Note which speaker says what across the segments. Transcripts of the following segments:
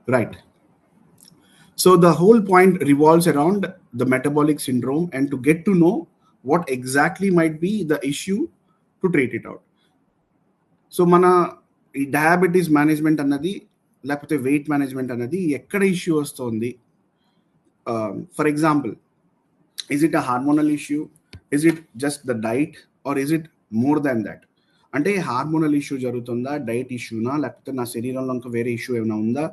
Speaker 1: Right. So the whole point revolves around the metabolic syndrome and to get to know what exactly might be the issue to treat it out. So మన ఈ diabetes management అన్నది లేకపోతే weight management అన్నది ఎక్కడ issue వస్తుంది? For example, is it a hormonal issue? Is it just the diet or is it more than that? అంటే hormonal issue జరుగుతుందా, diet ఇష్యూనా, లేకపోతే నా శరీరంలో ఇంకా వేరే ఇష్యూ ఏమైనా ఉందా,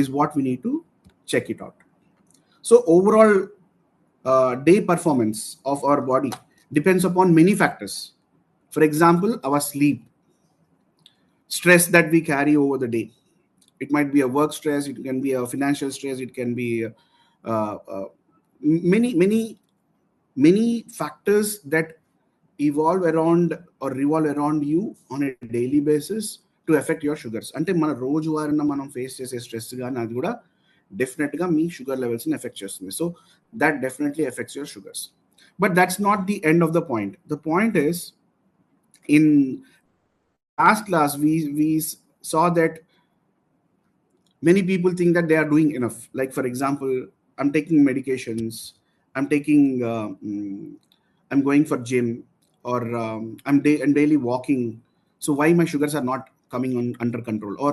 Speaker 1: is what we need to check it out. So overall day performance of our body depends upon many factors. For example, our sleep, stress that we carry over the day. It might be a work stress, it can be a financial stress, it can be many factors that evolve around or revolve around you on a daily basis to affect your sugars. అంటే మన రోజువారీన మనం face చేసే stress కానీ అది కూడా డెఫినెట్గా మీ sugar లెవెల్స్ని effect చేస్తుంది. So that definitely effects your sugars. But that's not the end of the point. The point is, in last class we saw that many people think that they are doing enough. Like for example, I'm taking medications, I'm going for gym, or I'm daily walking. So why my sugars are not coming under control, or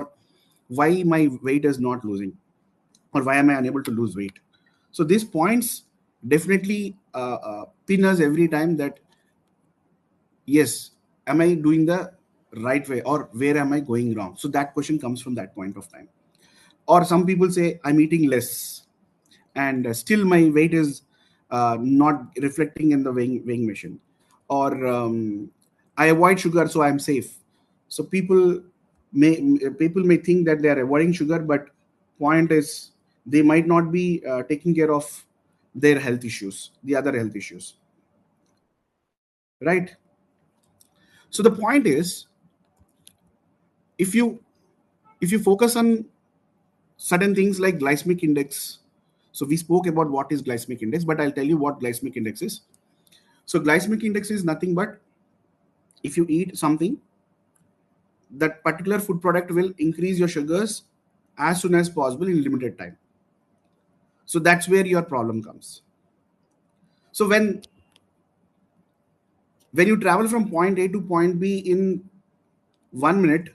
Speaker 1: why my weight is not losing, or why am I unable to lose weight? So these points definitely pin us every time that yes, am I doing the right way, or where am I going wrong? So that question comes from that point of time. Or some people say I'm eating less and still my weight is not reflecting in the weighing machine, or I avoid sugar so I'm safe. So people may think that they are avoiding sugar, but point is they might not be taking care of their health issues, the other health issues, right? So the point is, if you focus on certain things like glycemic index. So we spoke about what is glycemic index, but I'll tell you what glycemic index is. So glycemic index is nothing but if you eat something, that particular food product will increase your sugars as soon as possible in limited time. So that's where your problem comes. So when you travel from point A to point B in 1 minute,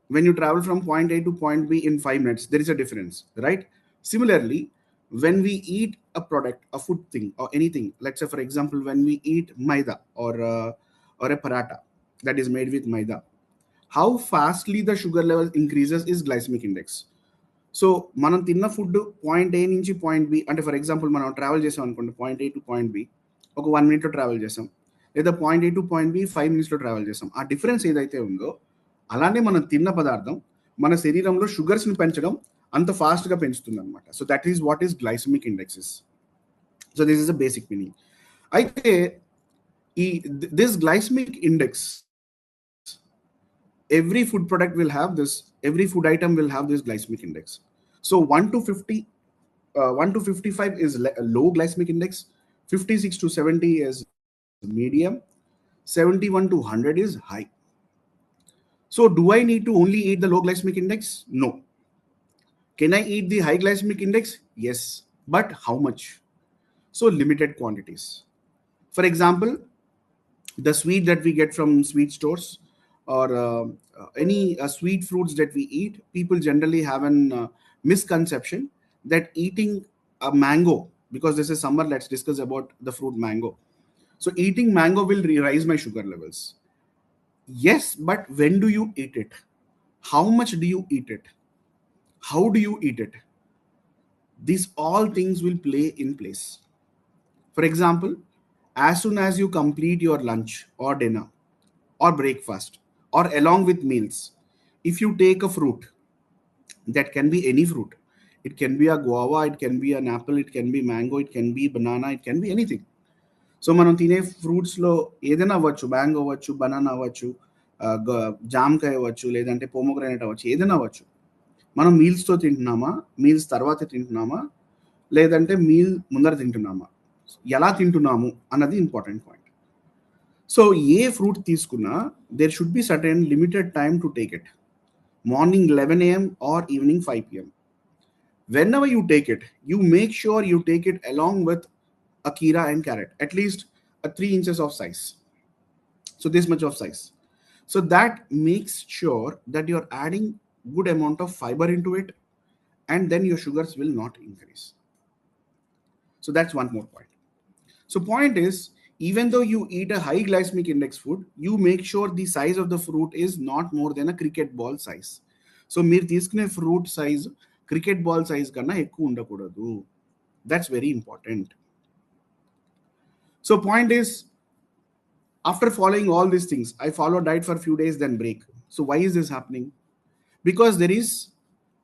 Speaker 1: when you travel from point A to point B in 5 minutes, there is a difference, right? Similarly, when we eat a product, a food thing, or anything, let's say for example, when we eat maida or a paratha that is made with maida, how fastly the sugar level increases is glycemic index. So మనం తిన్న food point A నుంచి point B, అంటే for example మనం travel చేసాం అనుకోండి, point A to point B ఒక 1 minute travel చేసాం, లేదా point A to point B 5 minutes travel చేసాం. ఆ డిఫరెన్స్ ఏదైతే ఉందో అలానే మనం తిన్న పదార్థం మన శరీరంలో షుగర్స్ని పెంచడం అంత ఫాస్ట్గా పెంచుతుంది అనమాట. So that is what is glycemic indexes. So this is a basic meaning. అయితే this glycemic index, every food product will have this, every food item will have this glycemic index. So 1 to 50, 1 to 55 is low glycemic index, 56 to 70 is medium, 71 to 100 is high. So do I need to only eat the low glycemic index? No. Can I eat the high glycemic index? Yes. But how much? So limited quantities. For example, the sweet that we get from sweet stores, or any sweet fruits that we eat, people generally have an misconception that eating a mango, because this is summer, let's discuss about the fruit mango. So eating mango will rise my sugar levels. Yes, but when do you eat it? How much do you eat it? How do you eat it? These all things will play in place. For example, as soon as you complete your lunch or dinner or breakfast or along with meals, if you take a fruit, that can be any fruit, it can be a guava, it can be an apple, it can be mango, it can be banana, it can be anything. So మనం తినే ఫ్రూట్స్లో ఏదైనా అవ్వచ్చు, mango అవ్వచ్చు, banana అవ్వచ్చు, జామకాయ అవ్వచ్చు, లేదంటే pomegranate అవ్వచ్చు, ఏదైనా అవ్వచ్చు. మనం మీల్స్తో తింటున్నామా, మీల్స్ తర్వాత తింటున్నామా, లేదంటే మీల్ ముందర తింటున్నామా, ఎలా తింటున్నాము అన్నది ఇంపార్టెంట్ పాయింట్. సో ఏ ఫ్రూట్ తీసుకున్నా there should be certain limited time to take it. Morning 11 AM or evening 5 PM. whenever you take it, you make sure you take it along with a kira and carrot, at least a 3 inches of size. So this much of size. So that makes sure that you're adding good amount of fiber into it, and then your sugars will not increase. So that's one more point. So point is, even though you eat a high glycemic index food, you make sure the size of the fruit is not more than a cricket ball size. So మీరు తీసుకునే fruit size cricket ball size కన్నా ఎక్కువ ఉండకూడదు. That's very important. So point is, after following all these things, I follow diet for a few days, then break. So why is this happening? Because there is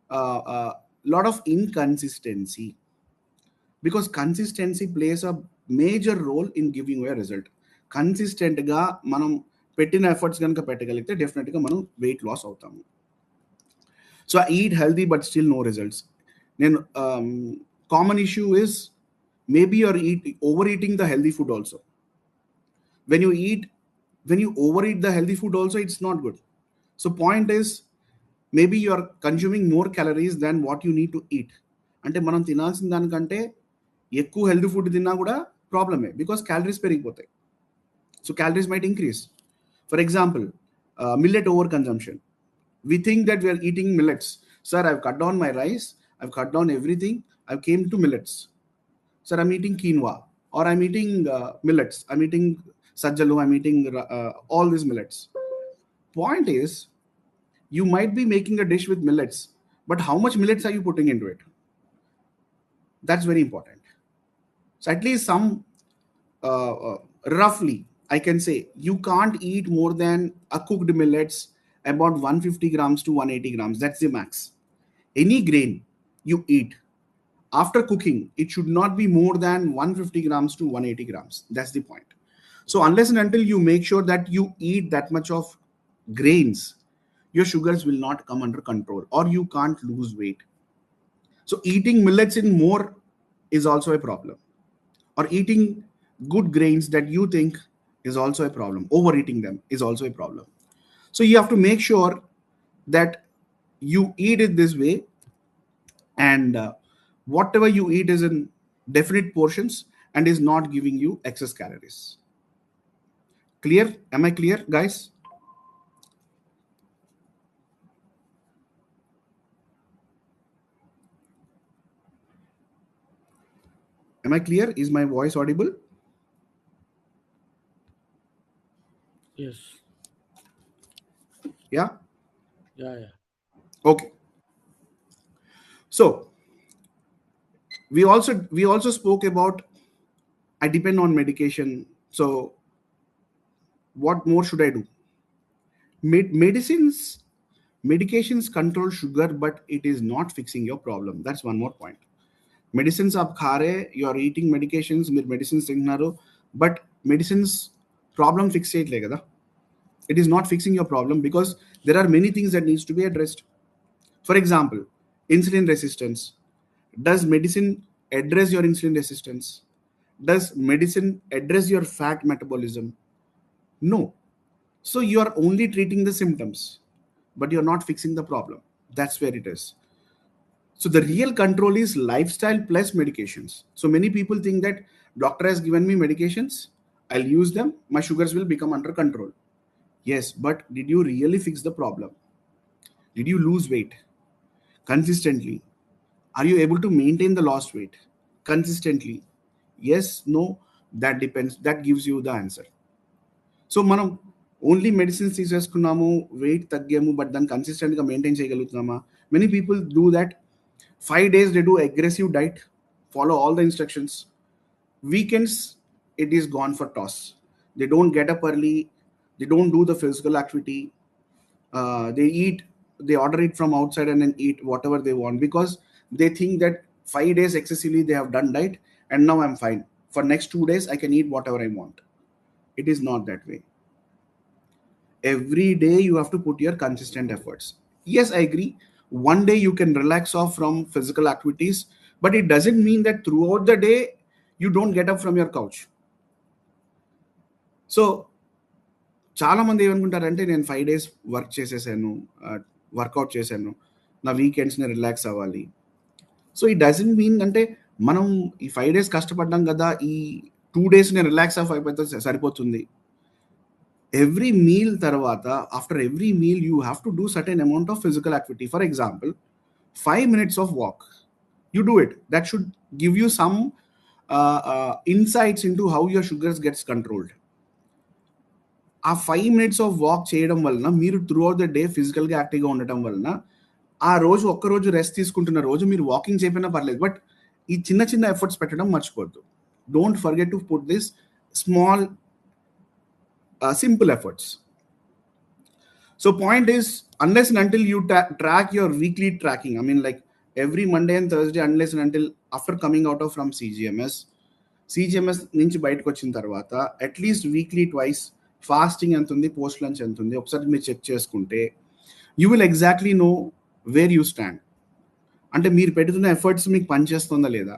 Speaker 1: a lot of inconsistency. Because consistency plays a major role in giving you a result. Consistent గా మనం పెట్టిన efforts కనుక పెట్టగలిగితే డెఫినెట్గా మనం weight loss అవుతాము. So I eat healthy but still no results. నేను common issue is maybe you're overeating the healthy food also. when you overeat the healthy food also, it's not good. So point is, maybe you are consuming more calories than what you need to eat. అంటే మనం తినాల్సిన దానికంటే ఎక్కువ healthy food తిన్నా కూడా ప్రాబ్లమే, because calories పెరిగిపోతాయి. So calories might increase. For example, millet over consumption. We think that we are eating millets. Sir, I've cut down my rice, I've cut down everything, I've came to millets. Sir, I'm eating quinoa, or I'm eating millets, I'm eating sajjalu, I'm eating all these millets. Point is, you might be making a dish with millets, but how much millets are you putting into it? That's very important. So at least some roughly I can say you can't eat more than a cooked millets about 150 grams to 180 grams. That's the max. Any grain you eat after cooking, it should not be more than 150 grams to 180 grams. That's the point. So unless and until you make sure that you eat that much of grains, your sugars will not come under control, or you can't lose weight. So eating millets in more is also a problem, or eating good grains that you think is also a problem. Overeating them is also a problem. So you have to make sure that you eat it this way, and whatever you eat is in definite portions and is not giving you excess calories. Clear? Am I clear, guys? Am I clear? Is my voice audible?
Speaker 2: Yes.
Speaker 1: Yeah?
Speaker 2: Yeah.
Speaker 1: Okay. So we also spoke about, I depend on medication. So what more should I do? Medications control sugar, but it is not fixing your problem. That's one more point. Medicines आप खा रहे, you are eating medications, మీరు medicines తింటున్నారు, but medicines problem fix చేయట్లేదు కదా. It is not fixing your problem because there are many things that needs to be addressed. For example, insulin resistance. Does medicine address your insulin resistance? Does medicine address your fat metabolism? No. So you are only treating the symptoms, but you're not fixing the problem. That's where it is. So the real control is lifestyle plus medications. So many people think that doctor has given me medications, I'll use them, my sugars will become under control. Yes, but did you really fix the problem? Did you lose weight consistently? Are you able to maintain the lost weight consistently? Yes, no, that depends. That gives you the answer. So మనం only medicines తీసేసుకున్నాము, weight తగ్గాము, but దాన్ని కన్సిస్టెంట్గా maintain చేయగలుగుతున్నామా? Many people do that. 5 days they do aggressive diet, follow all the instructions. Weekends it is gone for toss. They don't get up early, they don't do the physical activity, they order it from outside and then eat whatever they want, because they think that 5 days excessively they have done diet and now I'm fine, for next 2 days I can eat whatever I want. It is not that way. Every day you have to put your consistent efforts. Yes, I agree, one day you can relax off from physical activities, but it doesn't mean that throughout the day you don't get up from your couch. So చాలా మంది ఏమనుకుంటారంటే, నేను 5 days work చేసేసాను, work out చేశాను, నా వీకెండ్స్ని relax అవ్వాలి. So it doesn't mean అంటే మనం ఈ 5 days కష్టపడ్డాం కదా, ఈ 2 days నేను రిలాక్స్ ఆఫ్ అయిపోతే సరిపోతుంది. ఎవ్రీ మీల్ తర్వాత, after every meal you have to do certain amount of physical activity. For example 5 minutes of walk, you do it. That should give you some insights into how your sugars gets controlled. ఆ 5 minutes of walk చేయడం వలన మీరు through out the day ఫిజికల్గా యాక్టివ్గా ఉండటం వలన ఆ రోజు ఒక్కరోజు రెస్ట్ తీసుకుంటున్న రోజు మీరు వాకింగ్ చేయకపోయినా పర్లేదు, బట్ ఈ చిన్న చిన్న ఎఫర్ట్స్ పెట్టడం మర్చిపోద్దు. Don't forget to put this small simple efforts. So point is, unless and until you track your weekly tracking, I mean like every Monday and Thursday, unless and until after coming out of from CGMS నుంచి బయటకు వచ్చిన తర్వాత at least weekly twice fasting ఎంత ఉంది, post lunch ఎంత ఉంది ఒకసారి మీరు చెక్ చేసుకుంటే you will exactly know where you stand. అంటే మీరు పెడుతున్న ఎఫర్ట్స్ మీకు పనిచేస్తుందా లేదా.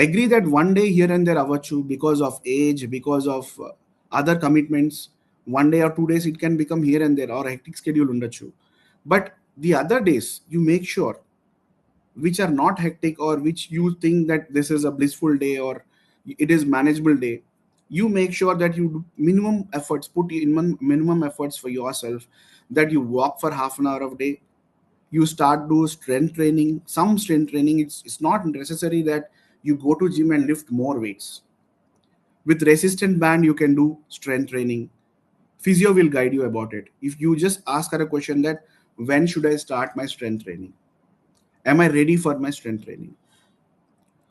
Speaker 1: Agree that one day here and there అవ్వచ్చు because of age, because of other commitments. 1 day or 2 days it can become here and there, or a hectic schedule undachu. But the other days you make sure which are not hectic, or which you think that this is a blissful day or it is manageable day, you make sure that you do minimum efforts, put in minimum efforts for yourself, that you walk for half an hour of day, you start do strength training, some strength training. It's not necessary that you go to gym and lift more weights. With resistant band you can do strength training. Physio will guide you about it. If you just ask her a question that when should I start my strength training, am I ready for my strength training,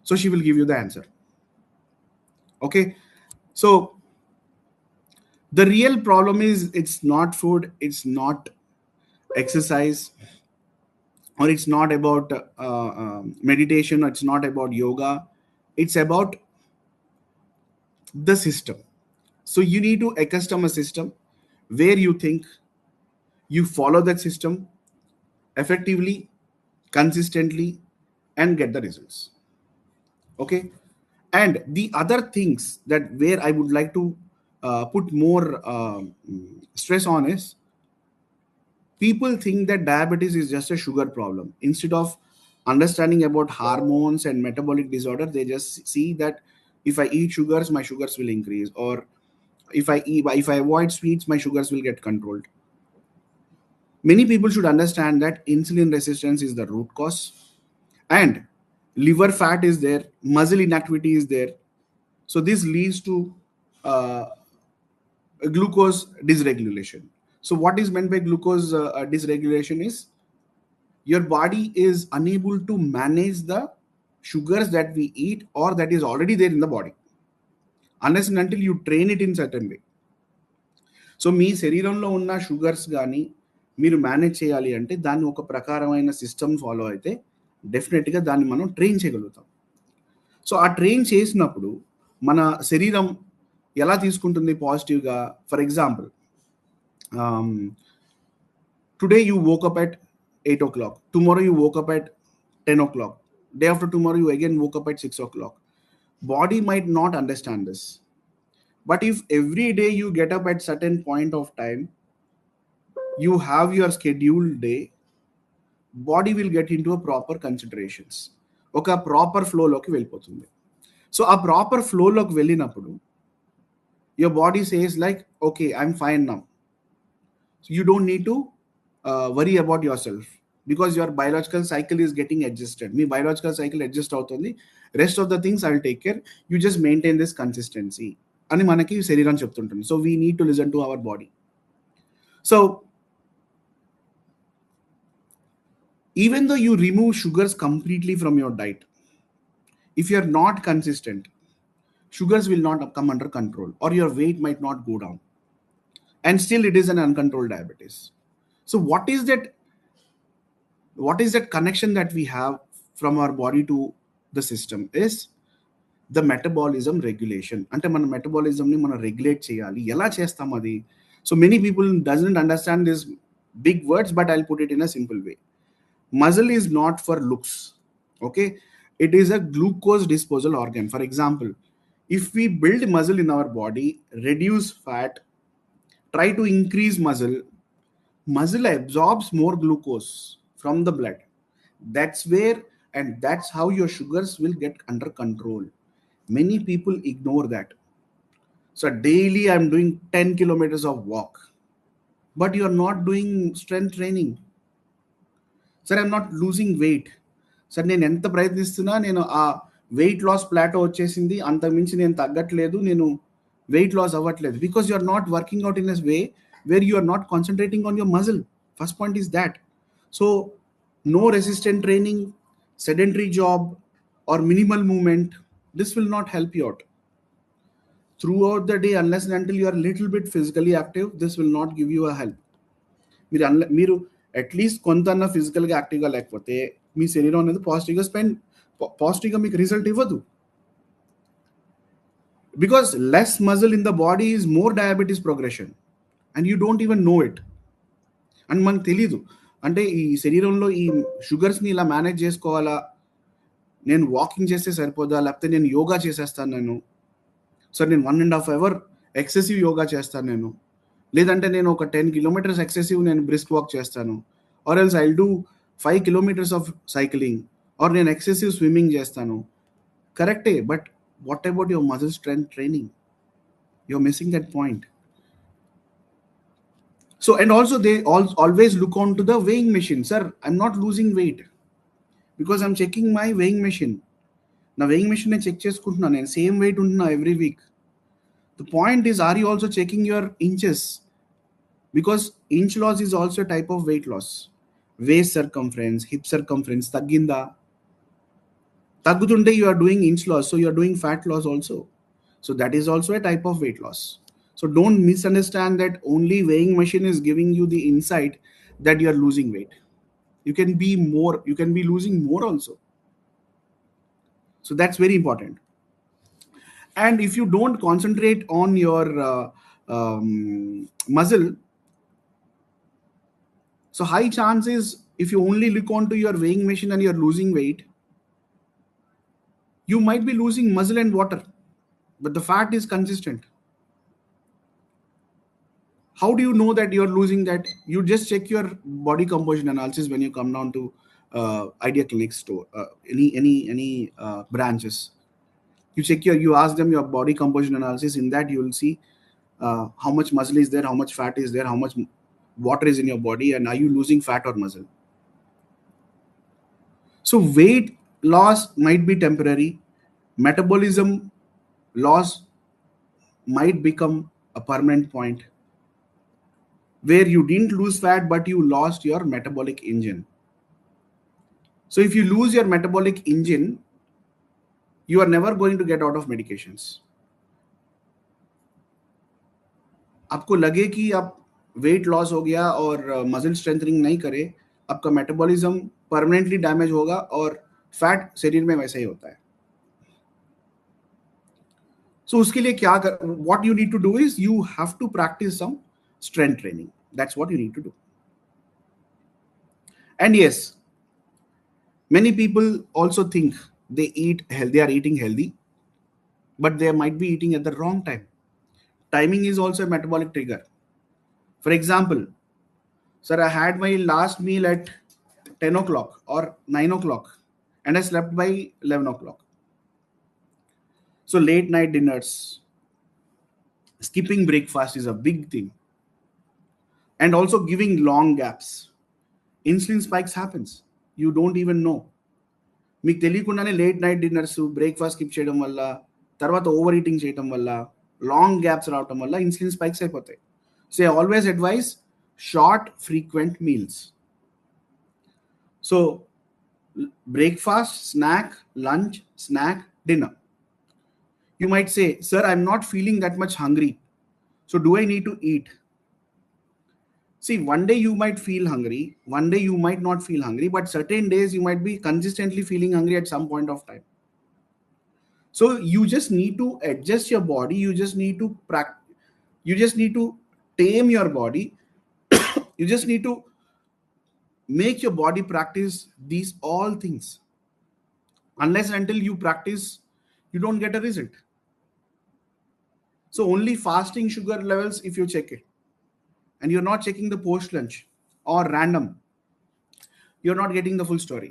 Speaker 1: so she will give you the answer. Okay, so the real problem is it's not food, it's not exercise, or it's not about meditation, or it's not about yoga, it's about the system. So you need to accustom a system where you think you follow that system effectively, consistently, and get the results. Okay, and the other things that where I would like to put more stress on is, people think that diabetes is just a sugar problem. Instead of understanding about hormones and metabolic disorder, they just see that if I eat sugars, my sugars will increase, or if I avoid sweets, my sugars will get controlled. Many people should understand that insulin resistance is the root cause, and liver fat is there, muscle inactivity is there. So this leads to glucose dysregulation. So what is meant by glucose dysregulation is your body is unable to manage the sugars that we eat or that is already there in the body, unless and until you train it in certain way. So మీ శరీరంలో ఉన్న sugars కానీ మీరు manage చేయాలి అంటే దాన్ని ఒక ప్రకారమైన system follow అయితే డెఫినెట్గా దాన్ని మనం ట్రైన్ చేయగలుగుతాం. సో ఆ ట్రైన్ చేసినప్పుడు మన శరీరం ఎలా తీసుకుంటుంది పాజిటివ్గా. For example, today you woke up at 8 o'clock, tomorrow you woke up at 10 o'clock, day after tomorrow you again woke up at 6 o'clock. Body might not understand this, but if every day you get up at certain point of time, you have your scheduled day, body will get into a proper considerations, ఒక proper ఫ్లోలోకి వెళ్ళిపోతుంది. So ఆ proper ఫ్లోలోకి వెళ్ళినప్పుడు your body says like, okay, I'm fine now, so you don't need to worry about yourself, because your biological cycle is getting adjusted. Me biological cycle adjust అవుతుంది, rest of the things I'll take care, you just maintain this consistency అని మనకి శరీరం చెప్తుంటుంది. So we need to listen to our body. So even though you remove sugars completely from your diet, if you are not consistent, sugars will not come under control, or your weight might not go down, and still it is an uncontrolled diabetes. So what is that connection that we have from our body to the system is the metabolism regulation. అంటే మన మెటబాలిజంని మనం regulate చేయాలి. ఎలా చేస్తాం అది? So many people doesn't understand this big words, but I'll put it in a simple way. Muscle is not for looks, okay? It is a glucose disposal organ. For example, if we build muscle in our body, reduce fat, try to increase muscle absorbs more glucose from the blood. That's where and that's how your sugars will get under control. Many people ignore that. So daily I'm doing 10 kilometers of walk, but you're not doing strength training. Sir, I'm not losing weight. Sir నేను ఎంత ప్రయత్నిస్తున్నా నేను ఆ wait loss Plato వచ్చేసింది, అంతకుమించి నేను తగ్గట్లేదు, నేను weight loss అవ్వట్లేదు, because you are not working out in a way where you are not concentrating on your muscle. First point is that. So no resistant training, sedentary job, or minimal movement, this will not help you out throughout the day unless and until you are a little bit physically active. This will not give you a help. మీరు at least కొంత ఫిజికల్గా యాక్టివ్గా లేకపోతే మీ శరీరం అనేది పాజిటివ్గా మీకు result ఇవ్వదు. Because less muscle in the body is more diabetes progression and you don't even know it. And మనకు తెలీదు, అంటే ఈ శరీరంలో ఈ షుగర్స్ని ఇలా మేనేజ్ చేసుకోవాలా, నేను వాకింగ్ చేస్తే సరిపోదా, లేకపోతే నేను యోగా చేసేస్తాను నేను, సార్ నేను 1.5 hours ఎక్సెసివ్ యోగా చేస్తాను నేను, లేదంటే నేను ఒక 10 kilometers ఎక్సెసివ్ నేను బ్రిస్క్ వాక్ చేస్తాను, or else I'll do 5 kilometers of cycling, or నేను ఎక్సెసివ్ స్విమ్మింగ్ చేస్తాను. కరెక్టే, but what about your muscle strength training? You're missing that point. So, and also they always look on to the weighing machine. Sir, I'm not losing weight because I'm checking my weighing machine. Na weighing machine check cheskuntunna nenu, same weight untunna every week. The point is, are you also checking your inches? Because inch loss is also a type of weight loss. Waist circumference, hip circumference tagginda, taggutunte you are doing inch loss, so you are doing fat loss also. So that is also a type of weight loss. So don't misunderstand that only weighing machine is giving you the insight that you are losing weight. You can be losing more also. So that's very important. And if you don't concentrate on your muscle, so high chances, if you only look onto your weighing machine and you're losing weight, you might be losing muscle and water, but the fat is consistent. How do you know that you're losing that? You just check your body composition analysis when you come down to Idea Clinic store, any branches. You ask them your body composition analysis. In that you will see how much muscle is there, how much fat is there, how much water is in your body, and are you losing fat or muscle. So weight loss might be temporary. Metabolism loss might become a permanent point, where you didn't lose fat, but you lost your metabolic engine. So if you lose your metabolic engine, you are never going to get out of medications. आपको लगे कि आप weight loss हो गया और muscle strengthening नहीं करे, आपका मेटाबॉलिज्म परमानेंटली डैमेज होगा और फैट शरीर में वैसा ही होता है. So उसके लिए क्या what you need to do is you have to practice some strength training. That's what you need to do. And yes, many people also think they are eating healthy, but they might be eating at the wrong time. Timing is also a metabolic trigger. For example, sir, I had my last meal at 10 o'clock or 9 o'clock and I slept by 11 o'clock. So late night dinners, skipping breakfast is a big thing. And also giving long gaps. Insulin spikes happens. You don't even know. మీకు తెలియకుండానే late night dinners, breakfast skip చేయడం వల్ల, తర్వాత over eating చేయడం వల్ల, long gaps రావడం వల్ల insulin spikes అయిపోతాయి. So I always advice short frequent meals. So breakfast, snack, lunch, snack, dinner. You might say, sir, I'm not feeling that much hungry. So do I need to eat? See, one day you might feel hungry, one day you might not feel hungry, but certain days you might be consistently feeling hungry at some point of time. So you just need to adjust your body. You just need to tame your body. You just need to make your body practice these all things. Unless until you practice, you don't get a result. So only fasting sugar levels, if you check it, and you're not checking the post lunch or random, you're not getting the full story.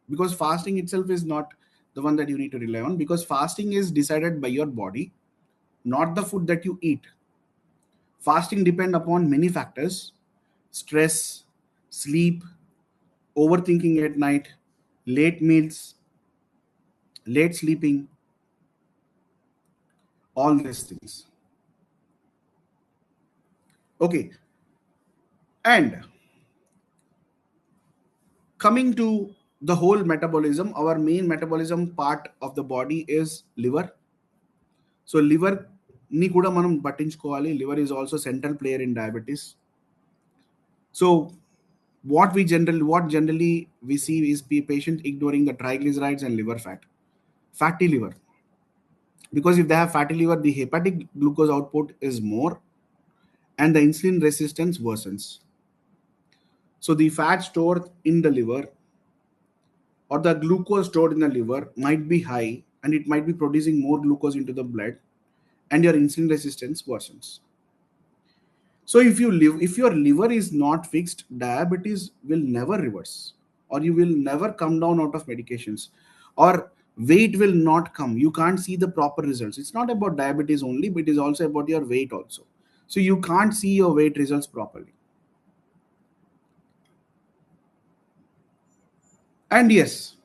Speaker 1: because fasting itself is not the one that you need to rely on, because fasting is decided by your body, not the food that you eat. Fasting depend upon many factors: stress, sleep, overthinking at night, late meals, late sleeping, all these things. Okay, and coming to the whole metabolism, our main metabolism part of the body is liver. So liver ni kuda manam pattinchukovali. Liver is also central player in diabetes. So what generally we see is patient ignoring the triglycerides and liver fat, fatty liver, because if they have fatty liver, the hepatic glucose output is more and the insulin resistance worsens. So the fat stored in the liver or the glucose stored in the liver might be high, and it might be producing more glucose into the blood, and your insulin resistance worsens. So if your liver is not fixed, diabetes will never reverse, or you will never come down out of medications, or weight will not come. You can't see the proper results. It's not about diabetes only, but it is also about your weight also. So you can't see your weight results properly. And yes,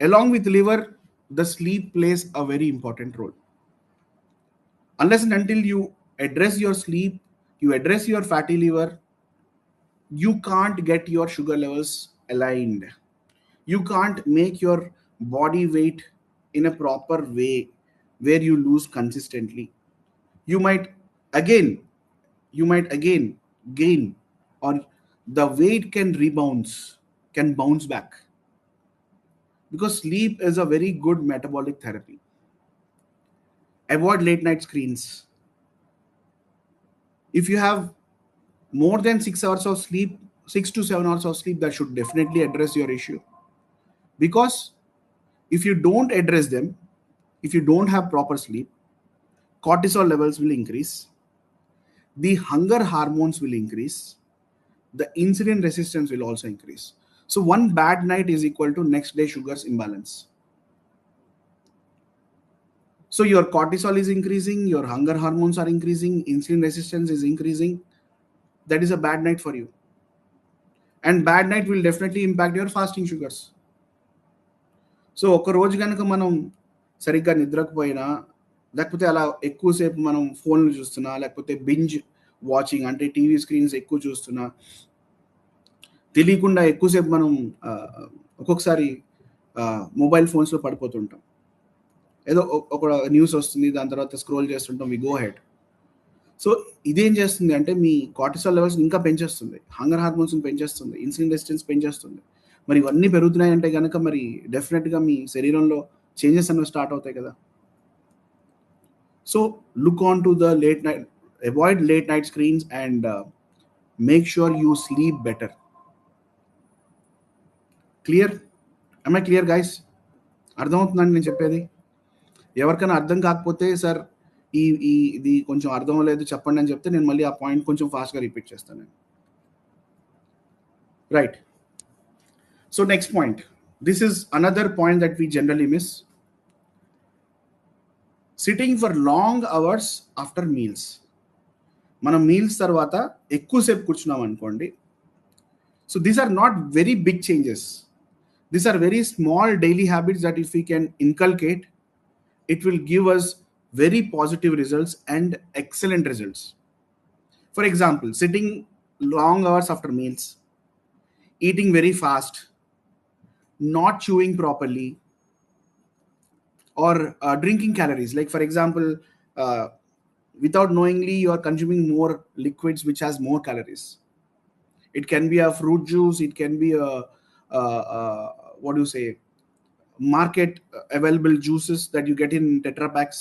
Speaker 1: along with liver, the sleep plays a very important role. Unless and until you address your sleep, you address your fatty liver, you can't get your sugar levels aligned. You can't make your body weight in a proper way where you lose consistently. You might again, gain, or the weight can bounce back, because sleep is a very good metabolic therapy. Avoid late night screens. If you have more than 6 hours of sleep, 6 to 7 hours of sleep, that should definitely address your issue. Because if you don't address them, if you don't have proper sleep, cortisol levels will increase, the hunger hormones will increase, the insulin resistance will also increase. So one bad night is equal to next day sugars imbalance. So your cortisol is increasing, your hunger hormones are increasing, insulin resistance is increasing. That is a bad night for you. And bad night will definitely impact your fasting sugars. So ఒక రోజు కనుక మనం సరిగ్గా నిద్రకపోయినా, లేకపోతే అలా ఎక్కువసేపు మనం ఫోన్లు చూస్తున్నా, లేకపోతే బింజ్ వాచింగ్ అంటే టీవీ స్క్రీన్స్ ఎక్కువ చూస్తున్నా, తెలియకుండా ఎక్కువసేపు మనం ఒక్కొక్కసారి మొబైల్ ఫోన్స్లో పడిపోతుంటాం. ఏదో ఒక న్యూస్ వస్తుంది, దాని తర్వాత స్క్రోల్ చేస్తుంటాం, వి గో హెడ్. సో ఇదేం చేస్తుంది అంటే మీ కార్టిసాల్ లెవెల్స్ ఇంకా పెంచేస్తుంది, హంగర్ హార్మోన్స్ని పెంచేస్తుంది, ఇన్సులిన్ రెసిస్టెన్స్ పెంచేస్తుంది. మరి ఇవన్నీ పెరుగుతున్నాయంటే కనుక మరి డెఫినెట్గా మీ శరీరంలో చేంజెస్ అనేవి స్టార్ట్ అవుతాయి కదా. So look on to the late night, avoid late night screens and make sure you sleep better. Clear? I clear guys? అర్థమవుతుందండి నేను చెప్పేది? ఎవరికైనా అర్థం కాకపోతే సార్ ఇది కొంచెం అర్థం లేదు చెప్పండి అని చెప్తే నేను మళ్ళీ ఆ పాయింట్ కొంచెం ఫాస్ట్గా రిపీట్ చేస్తాను. Right. So next point, this is another point that we generally miss. Sitting for long hours after meals. మనం మీల్స్ తర్వాత ఎక్కువసేపు కూర్చున్నాం అనుకోండి. So these are not very big changes. These are very small daily habits that if we can inculcate, it will give us very positive results and excellent results. For example, sitting long hours after meals, eating very fast, not chewing properly, or drinking calories. Like for example, without knowingly you are consuming more liquids which has more calories. It can be a fruit juice, it can be what do you say, market available juices that you get in Tetra packs.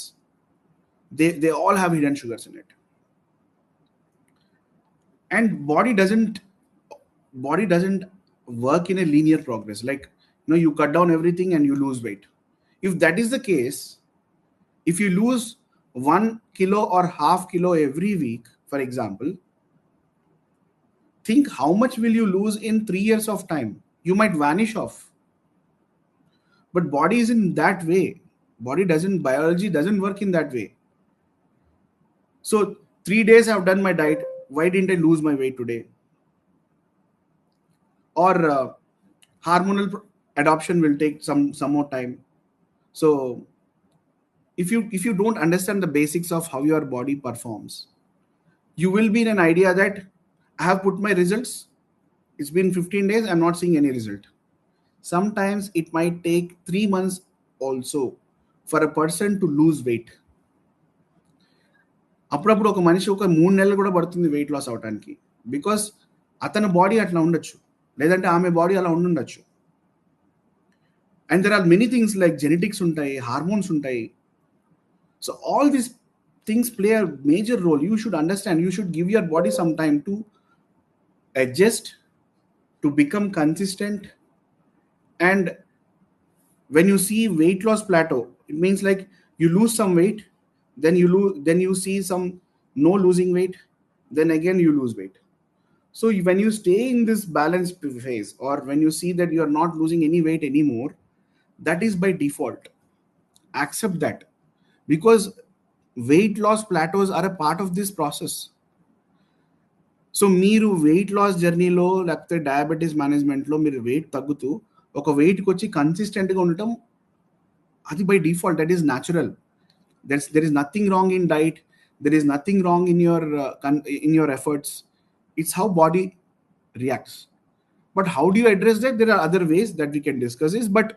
Speaker 1: They all have hidden sugars in it. And body doesn't work in a linear progress. Like, you cut down everything and you lose weight. If that is the case, if you lose 1 kilo or half kilo every week, for example, think how much will you lose in 3 years of time. You might vanish off. But body isn't that way. Biology doesn't work in that way. So 3 days I've done my diet. Why didn't I lose my weight today? Or hormonal adoption will take some more time. So if you don't understand the basics of how your body performs, you will be in an idea that I have put my results. It's been 15 days. I'm not seeing any result. Sometimes it might take 3 months also for a person to lose weight. అప్పుడప్పుడు ఒక మనిషి ఒక 3 నెలలు కూడా పడుతుంది weight loss అవడానికి. Because అతని body అట్లా ఉండొచ్చు, లేదంటే ఆమె బాడీ అలా ఉండుండొచ్చు. And there are many things like genetics ఉంటాయి, హార్మోన్స్ ఉంటాయి. సో ఆల్ దీస్ things play a major role. You should understand, you should give your body some time to adjust, to become consistent. And when you see weight loss plateau, it means like you lose some weight, then you see some no losing weight, then again you lose weight. So when you stay in this balanced phase, or when you see that you are not losing any weight anymore, that is by default. Accept that, because weight loss plateaus are a part of this process. So మీరు weight loss జర్నీలో లేకపోతే diabetes మేనేజ్మెంట్లో మీరు wait తగ్గుతూ ఒక వెయిట్కి వచ్చి కన్సిస్టెంట్గా ఉండటం, అది by default, that is natural. There is nothing wrong in diet, there is nothing wrong in your efforts. It's how body reacts. But how do you address that? There are other ways that we can discuss is, but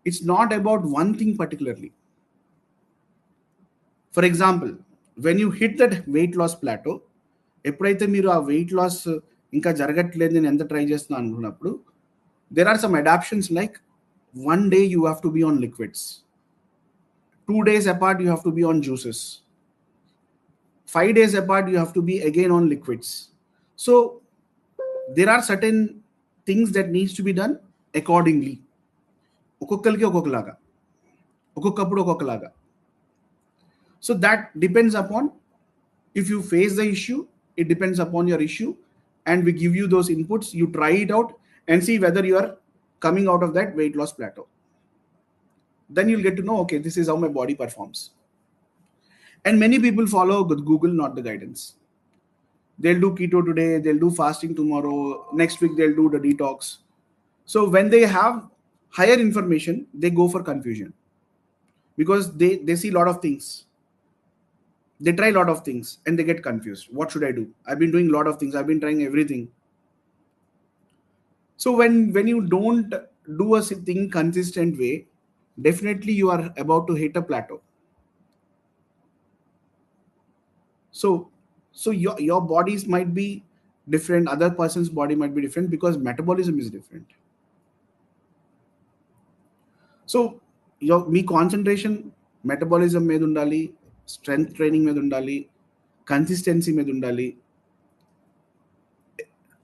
Speaker 1: it's not about one thing particularly. For example, when you hit that weight loss plateau, ఎప్పుడైతే మీరు ఆ weight loss ఇంకా జరగట్లేదు, నేను ఎంత try చేస్తున్నా అనుకున్నప్పుడు, there are some adaptations like 1 day you have to be on liquids, 2 days apart you have to be on juices, 5 days apart you have to be again on liquids. So there are certain things that needs to be done accordingly. ఒక్కొక్కరికి ఒక్కొక్కలాగా, ఒక్కొక్కప్పుడు ఒక్కొక్కలాగా. So that depends upon, if you face the issue, it depends upon your issue, and we give you those inputs, you try it out and see whether you are coming out of that weight loss plateau. Then you'll get to know, okay, this is how my body performs. And many people follow Google, not the guidance. They'll do keto today, they'll do fasting tomorrow, next week they'll do the detox. So when they have higher information, they go for confusion, because they see a lot of things. They try a lot of things and they get confused. What should I do? I've been doing a lot of things. I've been trying everything. So when you don't do a thing consistent way, definitely you are about to hit a plateau. So your bodies might be different, other person's body might be different, because metabolism is different. So me concentration metabolism మీద ఉండాలి, strength training మీద ఉండాలి, consistency మీద ఉండాలి,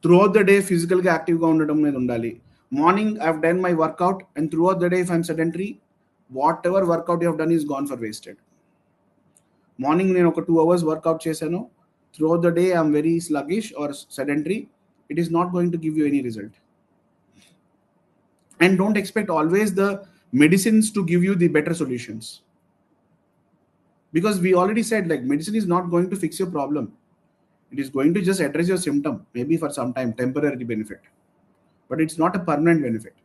Speaker 1: throughout the day ఫిజికల్గా యాక్టివ్గా ఉండడం మీద ఉండాలి. Morning I have done my workout and throughout the day if I'm sedentary, whatever workout you have done is gone for wasted. Morning నేను ఒక 2 hours వర్కౌట్ చేశాను, throughout the day I'm very sluggish or sedentary, it is not going to give you any result. And don't expect always the medicines to give you the better solutions, because we already said, like, medicine is not going to fix your problem. It is going to just address your symptom, maybe for some time, temporary benefit, but it's not a permanent benefit.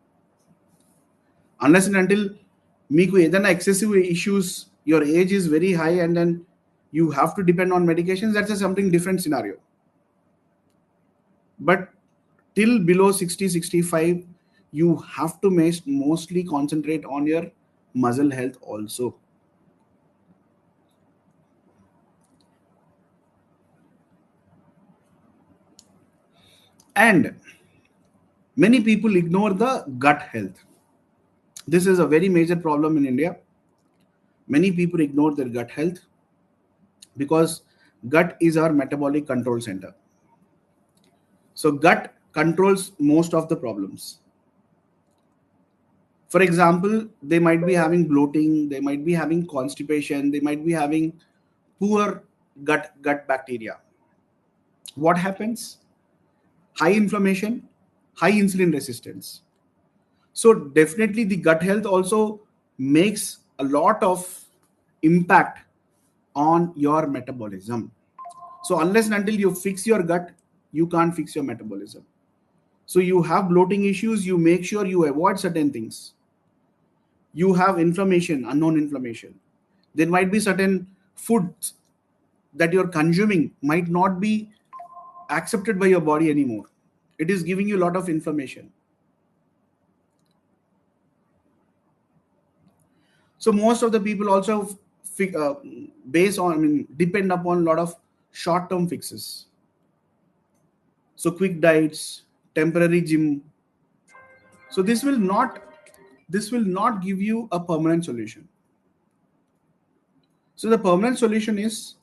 Speaker 1: Unless and until meeku edaina excessive issues, your age is very high and then you have to depend on medications, that's a something different scenario. But till below 60, 65, you have to mostly concentrate on your muscle health also. And many people ignore the gut health. This is a very major problem in India. Many people ignore their gut health because gut is our metabolic control center. So gut controls most of the problems. For example, they might be having bloating, they might be having constipation, they might be having poor gut bacteria. What happens? High inflammation, high insulin resistance. So definitely the gut health also makes a lot of impact on your metabolism. So unless and until you fix your gut, you can't fix your metabolism. So you have bloating issues, you make sure you avoid certain things. You have inflammation, unknown inflammation. There might be certain foods that you're consuming might not be accepted by your body anymore. It is giving you a lot of inflammation. So most of the people also base on, I mean, depend upon a lot of short-term fixes. So quick diets, temporary gym. So this will not give you a permanent solution. So the permanent solution is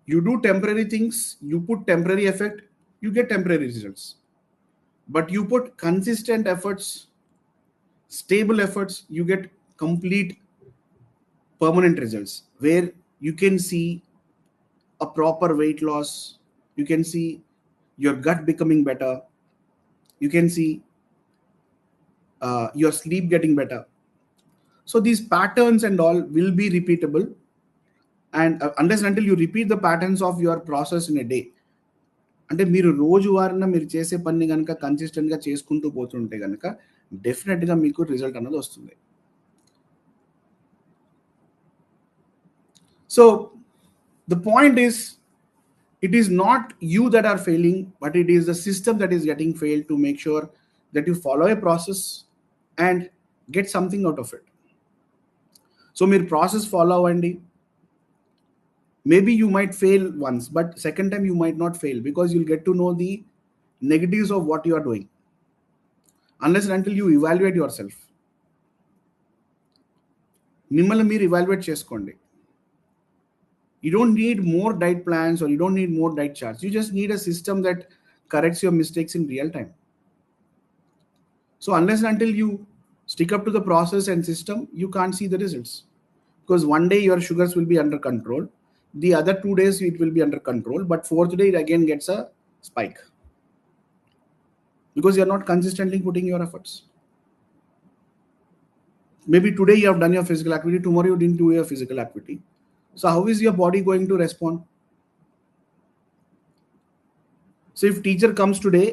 Speaker 1: you do temporary things, you put temporary effect, you get temporary results. But you put consistent efforts, stable efforts, you get complete permanent results where you can see a proper weight loss, you can see your gut becoming better, you can see your sleep getting better. So these patterns and all will be repeatable, and unless and until you repeat the patterns of your process in a day, అంటే మీరు రోజువారీన మీరు చేసే పని కనుక కన్సిస్టెంట్గా చేసుకుంటూ పోతుంటే కనుక డెఫినెట్గా మీకు రిజల్ట్ అనేది వస్తుంది. So the point is it is not you that are failing, but it is the system that is getting failed to make sure that you follow a process and get something out of it. So mere process follow andi, maybe you might fail once, but second time you might not fail because you'll get to know the negatives of what you are doing, unless and until you evaluate yourself. మిమ్మల్ని మీరు evaluate చేసుకోండి. You don't need more diet plans or you don't need more diet charts. You just need a system that corrects your mistakes in real time. So unless and until you stick up to the process and system, you can't see the results. Because one day your sugars will be under control, the other 2 days it will be under control, but fourth day it again gets a spike. Because you're not consistently putting your efforts. Maybe today you have done your physical activity, tomorrow you didn't do your physical activity. So how is your body going to respond? So if teacher comes today,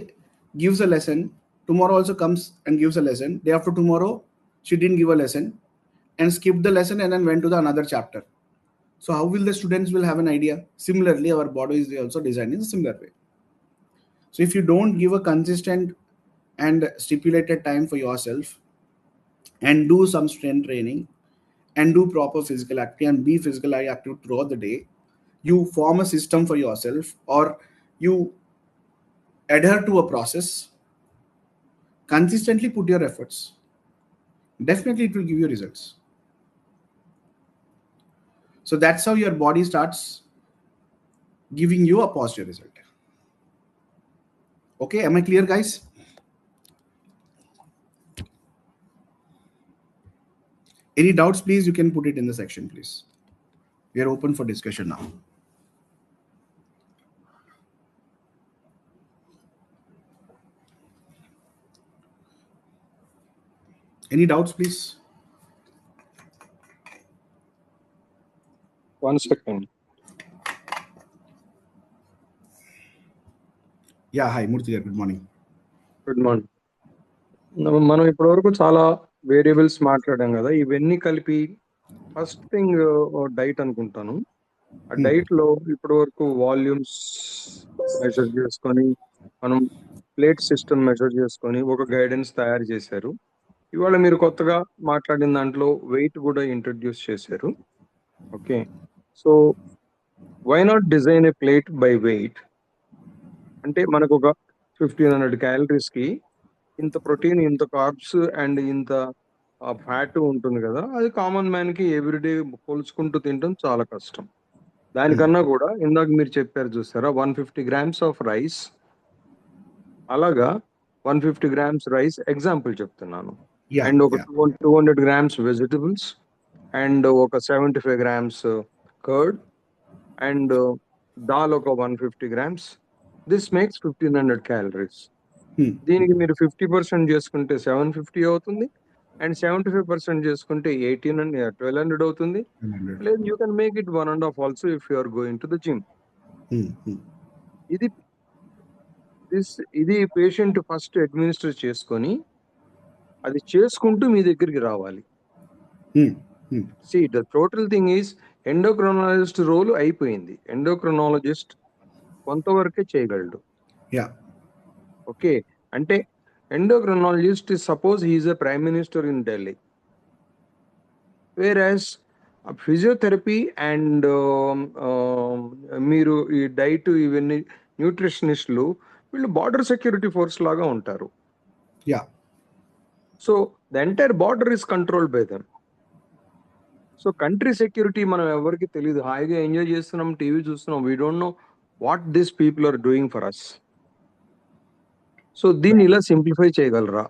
Speaker 1: gives a lesson, tomorrow also comes and gives a lesson, day after tomorrow she didn't give a lesson and skipped the lesson and then went to the another chapter. So how will the students will have an idea? Similarly, our body is also designed in a similar way. So if you don't give a consistent and stipulated time for yourself and do some strength training and do proper physical activity and be physically active throughout the day, you form a system for yourself or you adhere to a process, consistently put your efforts, definitely it will give you results. So that's how your body starts giving you a positive result. Okay, am I clear, guys? Any doubts, please, you can put it in the section, please. We are open for discussion now. Any doubts, please?
Speaker 3: 1 second.
Speaker 1: Yeah, hi, Murthy garu, good morning.
Speaker 3: Good morning. మనం ఇప్పటివరకు చాలా variables మాట్లాడాం కదా, ఇవన్నీ కలిపి first thing diet అనుకుంటాను. ఆ diet లో ఇప్పటి వరకు వాల్యూమ్స్ మెజర్ చేసుకొని మనం ప్లేట్ సిస్టమ్ మెజర్ చేసుకొని ఒక గైడెన్స్ తయారు చేశారు. ఇవాళ మీరు కొత్తగా మాట్లాడిన దాంట్లో వెయిట్ కూడా ఇంట్రడ్యూస్ చేశారు. Okay, so why not design a plate by weight? అంటే మనకు ఒక 1500 calories కి ఇంత ప్రోటీన్, ఇంత కార్బ్స్ అండ్ ఇంత ఫ్యాట్ ఉంటుంది కదా, అది కామన్ మ్యాన్ కి ఎవ్రీడే పోల్చుకుంటూ తినడం చాలా కష్టం. దానికన్నా కూడా ఇందాక మీరు చెప్పారు చూసారా, 150 grams ఆఫ్ రైస్, అలాగా 150 grams రైస్ ఎగ్జాంపుల్ చెప్తున్నాను, అండ్ ఒక 200 grams వెజిటబుల్స్ అండ్ ఒక 75 grams కర్డ్ అండ్ దాల్ ఒక 150 grams. This makes 1500 calories. దీనికి మీరు 50% చేసుకుంటే 750 అవుతుంది, అండ్ 75% చేసుకుంటే 1200 అవుతుంది. లేదు, you can make it 1.5 also if you are going to the gym. ఇది ఇది పేషెంట్ ఫస్ట్ అడ్మినిస్టర్ చేసుకొని అది చేసుకుంటూ మీ దగ్గరికి రావాలి. The total thing is endocrinologist role అయిపోయింది. ఎండోక్రినాలజిస్ట్ కొంతవరకే చేయగలడు. ఓకే, అంటే endocrinologist is suppose he is a prime minister in Delhi, whereas physiotherapy and మీరు ఈ డైట్ ఇవన్నీ న్యూట్రిషనిస్టులు వీళ్ళు బార్డర్ సెక్యూరిటీ ఫోర్స్ లాగా ఉంటారు. So the entire border is controlled by them. So country security మనం ఎవరికి తెలియదు, హాయిగా ఎంజాయ్ చేస్తున్నాం, టీవీ చూస్తున్నాం, we don't know what this people are doing for us. So దీన్ని ఇలా సింప్లిఫై చేయగలరా?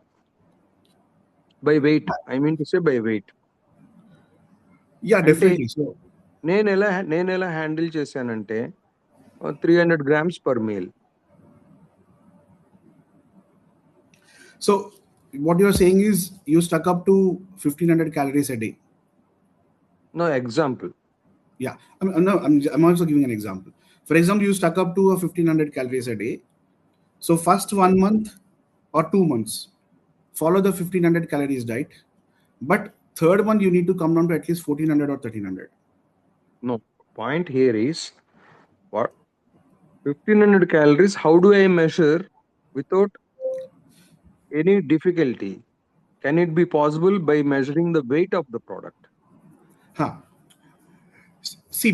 Speaker 3: By weight, I mean to say by weight.
Speaker 1: Definitely. So
Speaker 3: నేను ఎలా హ్యాండిల్ చేశానంటే 300 grams per meal.
Speaker 1: So what you're saying is you stuck up to 1500 calories a day.
Speaker 3: No, example.
Speaker 1: Yeah, I'm also giving an example. For example, you stuck up to 1500 calories a day. So first 1 month or 2 months, follow the 1500 calories diet. But third month, you need to come down to at least 1400 or 1300.
Speaker 3: No, point here is what 1500 calories, how do I measure without any difficulty? Can it be possible by measuring the weight of the product?
Speaker 1: See,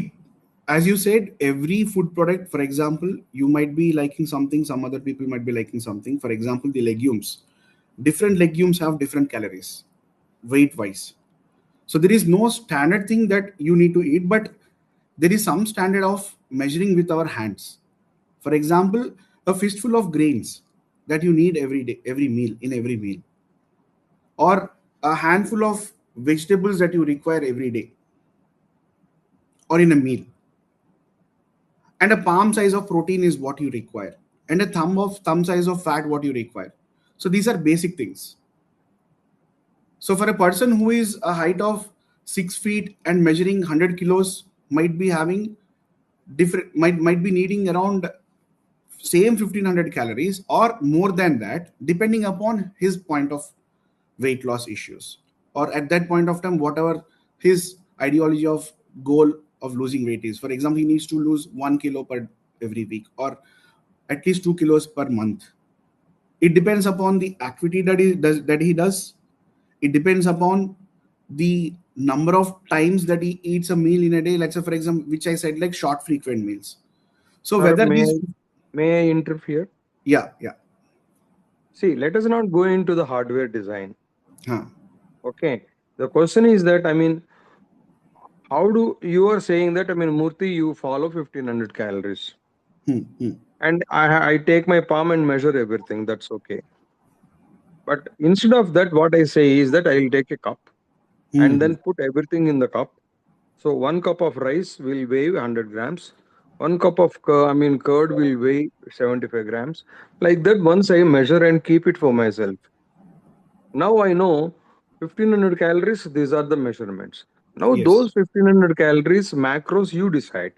Speaker 1: as you said, every food product, for example, you might be liking something, some other people might be liking something. For example, the legumes. Different legumes have different calories, weight-wise. So there is no standard thing that you need to eat, but there is some standard of measuring with our hands. For example, a fistful of grains that you need every day, every meal, or a handful of vegetables that you require every day or in a meal, and a palm size of protein is what you require, and a thumb size of fat what you require. So these are basic things. So for a person who is a height of 6 feet and measuring 100 kilos might be having different, might be needing around same 1500 calories or more than that, depending upon his point of weight loss issues, or at that point of time, whatever his ideology of goal of losing weight is. For example, he needs to lose 1 kilo per every week, or at least 2 kilos per month. It depends upon the activity that he does. It depends upon the number of times that he eats a meal in a day. Let's say, for example, which I said, like short frequent meals. So
Speaker 3: Sir,
Speaker 1: whether
Speaker 3: may I interfere?
Speaker 1: Yeah.
Speaker 3: See, let us not go into the hardware design. Okay, the question is that, I mean, how do you are saying that, I mean, Murthy, you follow 1500 calories and I take my palm and measure everything, that's okay. But instead of that, what I say is that I'll take a cup and then put everything in the cup. So 1 cup of rice will weigh 100 grams. 1 cup of curd will weigh 75 grams. Like that, once I measure and keep it for myself. Now I know 1500 calories, these are the measurements. Now those 1500 calories macros you decide.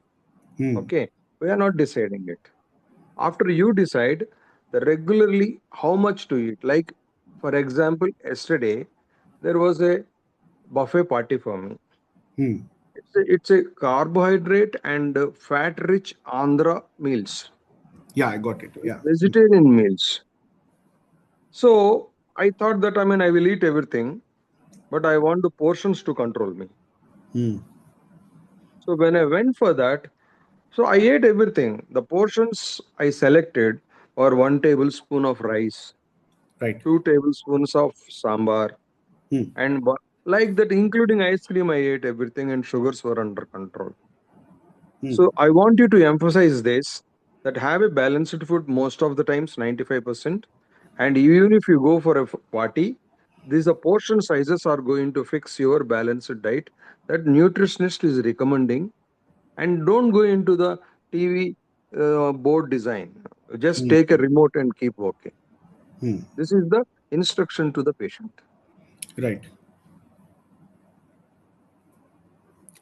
Speaker 3: Okay, we are not deciding it. After you decide, regularly how much to eat. Like, for example, yesterday there was a buffet party for me. It's a carbohydrate and fat-rich Andhra meals.
Speaker 1: Yeah, I got it. Yeah,
Speaker 3: vegetarian meals. So I thought that, I mean, I will eat everything, but I want the portions to control me. So when I went for that, so I ate everything. The portions I selected were 1 tablespoon of rice,
Speaker 1: right,
Speaker 3: 2 tablespoons of sambar, and like that, including ice cream, I ate everything, and sugars were under control. So I want you to emphasize this, that have a balanced food most of the times, 95%. And even if you go for a party, these portion sizes are going to fix your balanced diet that nutritionist is recommending. And don't go into the TV board design. Just take a remote and keep working. This is the instruction to the patient.
Speaker 1: Right.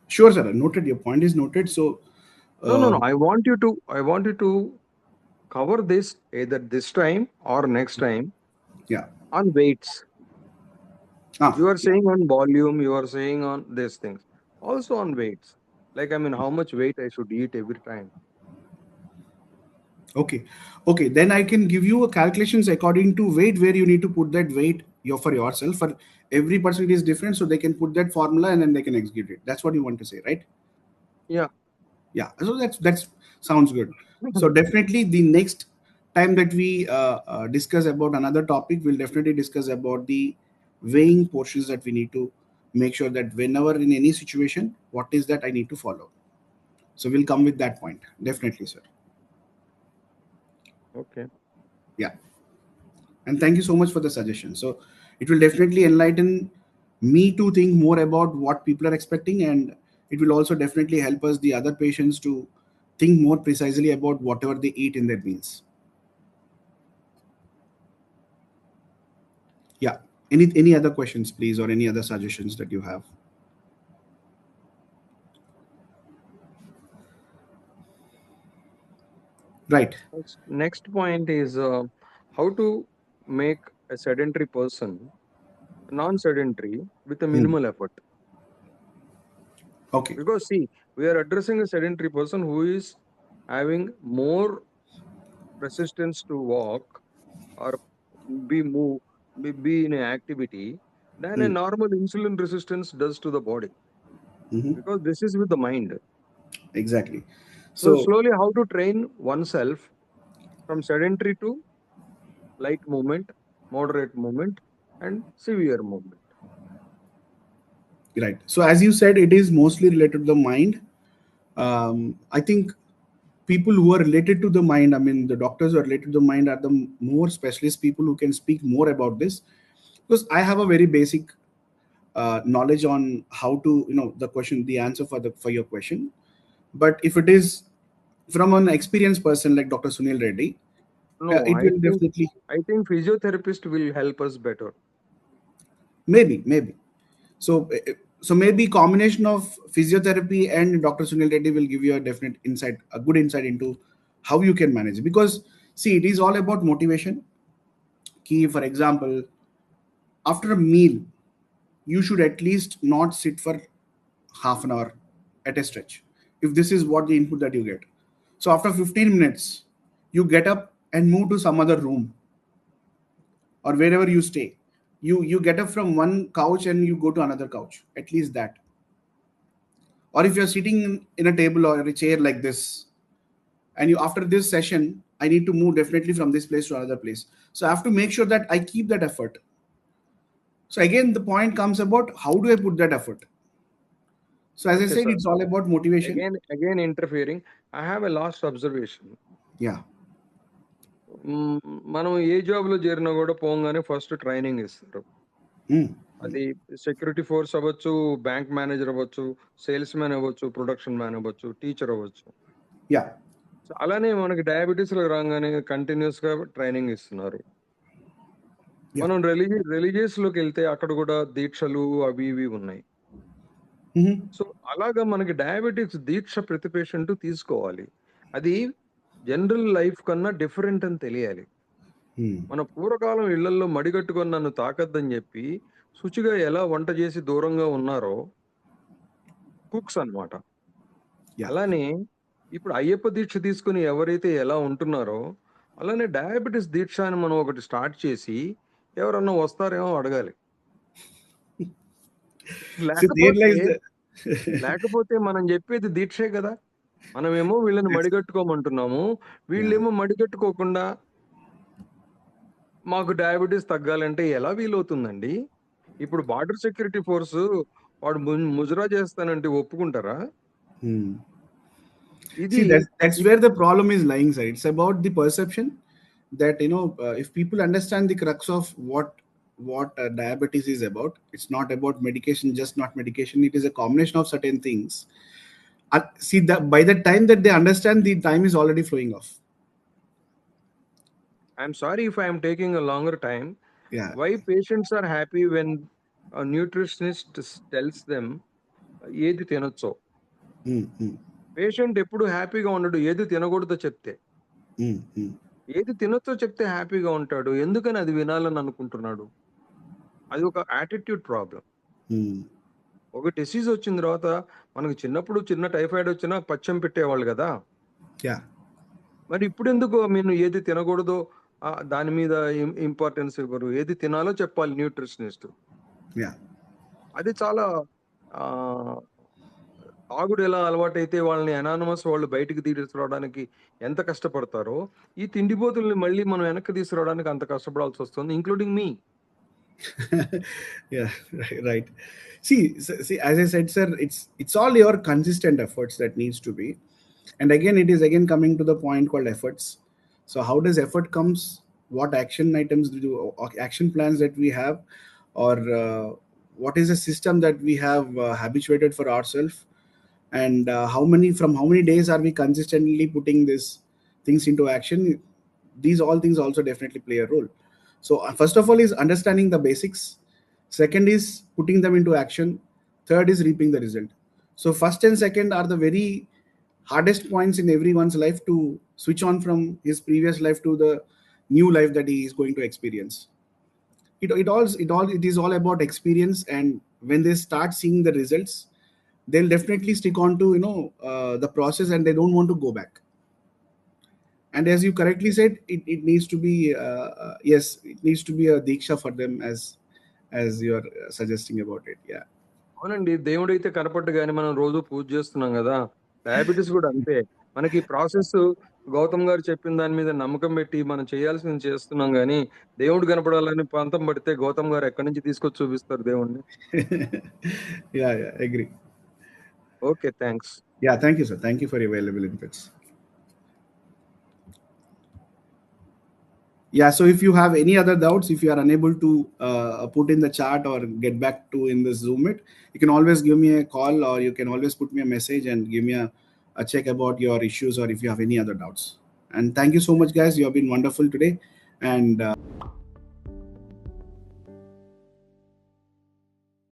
Speaker 1: Sure, sir. Noted. Your point is noted. So,
Speaker 3: No. I want you to cover this either this time or next time
Speaker 1: yeah.
Speaker 3: on weights. You are
Speaker 1: Yeah.
Speaker 3: saying on volume, you are saying on these things. Also on weights. Like, I mean, how much weight I should eat every time.
Speaker 1: Okay. Okay. Then I can give you a calculations according to weight, where you need to put that weight for yourself. For every person it is different, so they can put that formula and then they can execute it. That's what you want to say, right?
Speaker 3: Yeah.
Speaker 1: Yeah. So that's sounds good. So definitely the next time that we discuss about another topic, we'll definitely discuss about the weighing portions that we need to make sure that whenever in any situation, what is that I need to follow. So we'll come with that point. Definitely, sir.
Speaker 3: Okay.
Speaker 1: Yeah. And thank you so much for the suggestion. So it will definitely enlighten me to think more about what people are expecting, and it will also definitely help us, the other patients, to think more precisely about whatever they eat in their meals. Yeah. Any other questions, please, or any other suggestions that you have? Right.
Speaker 3: Next point is how to make a sedentary person non-sedentary with a
Speaker 1: Hmm.
Speaker 3: minimal effort.
Speaker 1: Okay.
Speaker 3: Because see, we are addressing a sedentary person who is having more resistance to walk or be move, be in an activity than a
Speaker 1: Hmm.
Speaker 3: normal insulin resistance does to the body.
Speaker 1: Hmm.
Speaker 3: Because this is with the mind.
Speaker 1: Exactly.
Speaker 3: So
Speaker 1: So
Speaker 3: slowly, how to train oneself from sedentary to light movement, moderate movement, and severe movement.
Speaker 1: right. So as you said, it is mostly related to the mind. I think people who are related to the mind, I mean, the doctors who are related to the mind, are the more specialist people who can speak more about this. Because I have a very basic knowledge on how to, the question, the answer for your question. But if it is from an experienced person like Dr. Sunil Reddy,
Speaker 3: No,
Speaker 1: it will definitely,
Speaker 3: I think physiotherapist will help us better.
Speaker 1: maybe. So, so maybe combination of physiotherapy and Dr. Sunil Reddy will give you a definite insight, a good insight into how you can manage it. Because see, it is all about motivation. Key, for example, after a meal, you should at least not sit for half an hour at a stretch. If this is what the input that you get, so after 15 minutes, you get up and move to some other room or wherever you stay. You get up from one couch and you go to another couch. At least that. Or if you're sitting in a table or a chair like this, and you, after this session, I need to move definitely from this place to another place, so I have to make sure that I keep that effort. So again, the point comes about how do I put that effort. So as I
Speaker 3: Okay,
Speaker 1: said,
Speaker 3: sir.
Speaker 1: it's all about motivation.
Speaker 3: Again interfering. I have a last observation.
Speaker 1: Yeah.
Speaker 3: మనం ఏ జాబ్లో చేరినా కూడా పోగానే first training ఇస్తారు.
Speaker 1: Mm.
Speaker 3: అది security force అవ్వచ్చు, bank manager అవ్వచ్చు, sales man అవ్వచ్చు, production man అవ్వచ్చు, టీచర్ అవ్వచ్చు.
Speaker 1: Yeah.
Speaker 3: సో అలానే మనకి డయాబెటీస్లో రాగానే కంటిన్యూస్గా ట్రైనింగ్ ఇస్తున్నారు.
Speaker 1: Yeah.
Speaker 3: మనం రిలీజియస్లోకి వెళ్తే అక్కడ కూడా దీక్షలు అవి ఇవి ఉన్నాయి.
Speaker 1: Mm-hmm.
Speaker 3: సో అలాగా మనకి డయాబెటిక్స్ దీక్ష ప్రతి పేషెంట్ తీసుకోవాలి. అది జనరల్ లైఫ్ కన్నా డిఫరెంట్ అని తెలియాలి.
Speaker 1: Mm.
Speaker 3: మన పూర్వకాలం ఇళ్లల్లో మడిగట్టుకొని నన్ను తాకద్దని చెప్పి శుచిగా ఎలా వంట చేసి దూరంగా ఉన్నారో కుక్స్ అన్నమాట.
Speaker 1: Yeah.
Speaker 3: అలానే ఇప్పుడు అయ్యప్ప దీక్ష తీసుకుని ఎవరైతే ఎలా ఉంటున్నారో అలానే డయాబెటిస్ దీక్ష అని మనం ఒకటి స్టార్ట్ చేసి ఎవరన్నా వస్తారేమో అడగాలి.
Speaker 1: See, there
Speaker 3: లేకపోతే
Speaker 1: lies the
Speaker 3: లేకపోతే మనం చెప్పేది దీక్షే కదా. మనమేమో వీళ్ళని
Speaker 1: That's-
Speaker 3: మడిగట్టుకోమంటున్నాము,
Speaker 1: yeah.
Speaker 3: వీళ్ళేమో మడిగట్టుకోకుండా మాకు డయాబెటీస్ తగ్గాలంటే ఎలా వీలవుతుందండి? ఇప్పుడు బార్డర్ సెక్యూరిటీ ఫోర్స్ వాడు ముజరా చేస్తానంటే ఒప్పుకుంటారా?
Speaker 1: Hmm.
Speaker 3: ఇది
Speaker 1: See, that's
Speaker 3: ఇప్
Speaker 1: where the problem is lying, sir. It's about the perception that, if people understand the crux of what diabetes is about, it's not about medication, just not medication. It is a combination of certain things. See, that by the time that they understand, the time is already flowing off.
Speaker 3: I'm sorry if I'm taking a longer time.
Speaker 1: Yeah.
Speaker 3: Why patients are happy when a nutritionist tells them ఏది తినొచ్చో.
Speaker 1: Mm, mm,
Speaker 3: patient ఎప్పుడు హ్యాపీగా ఉండడు ఏది తినకూడదో చెప్తే.
Speaker 1: mm, mm,
Speaker 3: ఏది తినొచ్చో చెప్తే హ్యాపీగా ఉంటాడు. ఎందుకని అది వినాలని అనుకుంటున్నాడు? అది ఒక యాటిట్యూడ్ ప్రాబ్లం.
Speaker 1: mm.
Speaker 3: ఒక డిసీజ్ వచ్చిన తర్వాత మనకు చిన్నప్పుడు చిన్న టైఫాయిడ్ వచ్చినా పచ్చం పెట్టేవాళ్ళు కదా.
Speaker 1: Yeah.
Speaker 3: మరి ఇప్పుడు ఎందుకు మీరు ఏది తినకూడదో దాని మీద ఇంపార్టెన్స్ ఇవ్వరు? ఏది తినాలో చెప్పాలి న్యూట్రిషనిస్ట్.
Speaker 1: Yeah.
Speaker 3: అది చాలా తాగుడు ఎలా అలవాటైతే వాళ్ళని అనానమస్ వాళ్ళు బయటికి తీసుకురావడానికి ఎంత కష్టపడతారో, ఈ తిండిపోతుల్ని మళ్ళీ మనం వెనక్కి తీసుకురావడానికి అంత కష్టపడాల్సి వస్తుంది, including me.
Speaker 1: Yeah, right. See, as I said, sir, it's all your consistent efforts that needs to be. And again, it is again coming to the point called efforts. So how does effort comes? What action items do, or action plans that we have, or what is the system that we have habituated for ourselves, and from how many days are we consistently putting these things into action? These all things also definitely play a role. So first of all is understanding the basics. Second is putting them into action. Third is reaping the result. So first and second are the very hardest points in everyone's life to switch on from his previous life to the new life that he is going to experience. It is all about experience, and when they start seeing the results, they'll definitely stick on to the process, and they don't want to go back. And as you correctly said, it needs to be yes, it needs to be a diksha for them, as you're suggesting about it. Yeah.
Speaker 3: అవునండి, దేవుడైతే కనపట్టు కానీ మనం రోజు పూజ చేస్తున్నాం కదా. Diabetes కూడా అంతే. మనకి ప్రాసెస్ గౌతమ్ గారు చెప్పిన దాని మీద నమ్మకం పెట్టి మనం చేయాల్సింది చేస్తున్నాం కానీ, దేవుడు కనపడాలని పంతం పడితే గౌతమ్ గారు ఎక్కడి నుంచి తీసుకొచ్చి చూపిస్తారు దేవుడిని?
Speaker 1: Yeah, agree.
Speaker 3: Okay, thanks.
Speaker 1: Yeah, thank you, sir. Thank you for your valuable inputs. Yeah, so if you have any other doubts, if you are unable to put in the chat or get back to in the Zoom it, you can always give me a call, or you can always put me a message and give me a check about your issues, or if you have any other doubts. And thank you so much, guys. You have been wonderful today. And